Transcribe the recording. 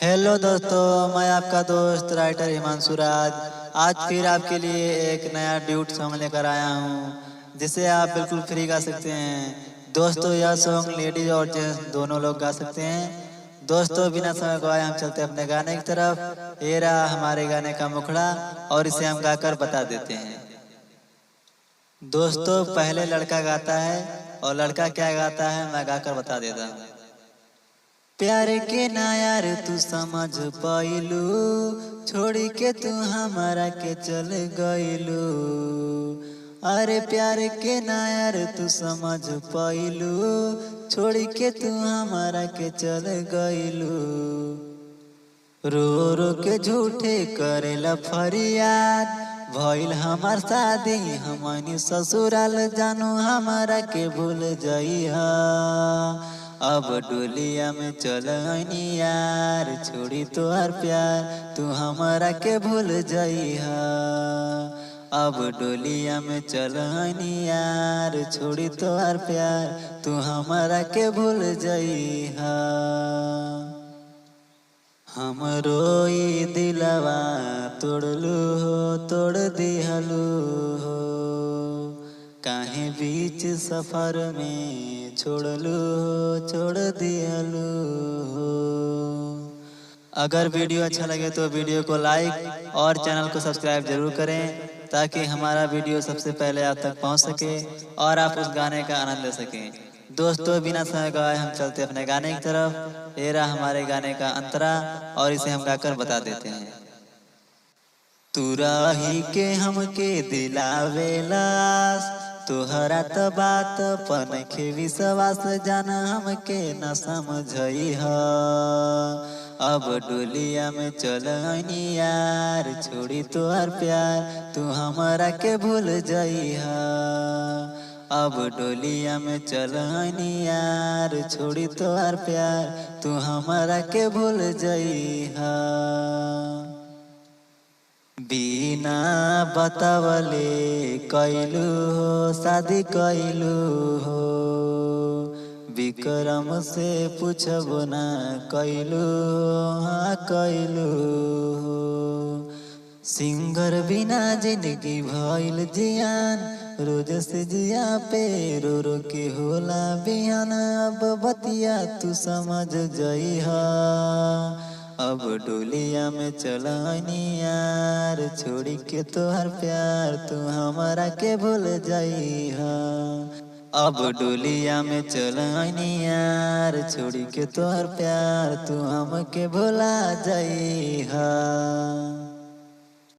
Hello दोस्तों, मैं आपका दोस्त राइटर हिमांशु राज आज फिर आपके लिए एक नया ड्यूट सॉन्ग लेकर आया हूँ जिसे आप बिल्कुल फ्री गा सकते हैं। दोस्तों, यह सॉन्ग लेडीज और जेंट्स दोनों लोग गा सकते हैं। दोस्तों, बिना समय गवाए हम चलते अपने गाने की तरफ। ये रहा हमारे गाने का मुखड़ा और इसे हम गाकर बता देते हैं। दोस्तों, पहले लड़का गाता है और लड़का क्या गाता है मैं गाकर बता देता हूँ। प्यार के ना यार तू समझ पाइलू, छोड़ी के तू हमारा के चल गइलू। अरे प्यार के ना यार तू समझ पाइलू, छोड़ी के तू हमारा के चल गइलू। रो रो के झूठे करेला फरियाद, भइल हमार शादी हमनी ससुराल, जानू हमारा के भूल जइहा। अब डोलिया में चलनी यार, छोड़ी तोहर प्यार तू हमारा के भूल जइहा। अब डोलिया में चलनी यार, छोड़ी तोहर प्यार तू हमारा के भूल जइहा। हमरो ई दिलवा तोड़लू हो, तोड़ दिहलू हो, काहे बीच सफर में छोड़लू हो, छोड़ दिहलू हो। अगर वीडियो अच्छा लगे तो वीडियो को लाइक और चैनल को सब्सक्राइब जरूर करें ताकि हमारा वीडियो सबसे पहले आप तक पहुंच सके और आप उस गाने का आनंद ले सकें। दोस्तों, बिना समय गवाए हम चलते अपने गाने की तरफ। ये रहा हमारे गाने का अंतरा और इसे हम गाकर बता देते हैं। तू रही के हमके दिलावेलास, तोहरा त बात पनखे विश्वास, जान हमके न समझइहा। अब डोलिया में चलनी यार, छोड़ी तोहर प्यार तू हमारा के भूल जइहा। अब डोलिया में चलनी यार, छोड़ी तोहर प्यार तू हमारा के भूल जइहा। बिना बतावले कैलू हो शादी कैलू हो, विक्रम से पूछबो ना कैलू हो, हाँ कैलू हो। सिंगर बिना जिंदगी भइल जियान, रोज से जिया पे रो रो के होला बिहान। अब बतिया तू समझ जइहा। अब डोलिया में चलनी यार, छोड़ी के तोहर प्यार तू हमारा के भूल जइहा। अब डोलिया में चलनी यार, छोड़ी के तोहर प्यार तू हमके भुला जइहा।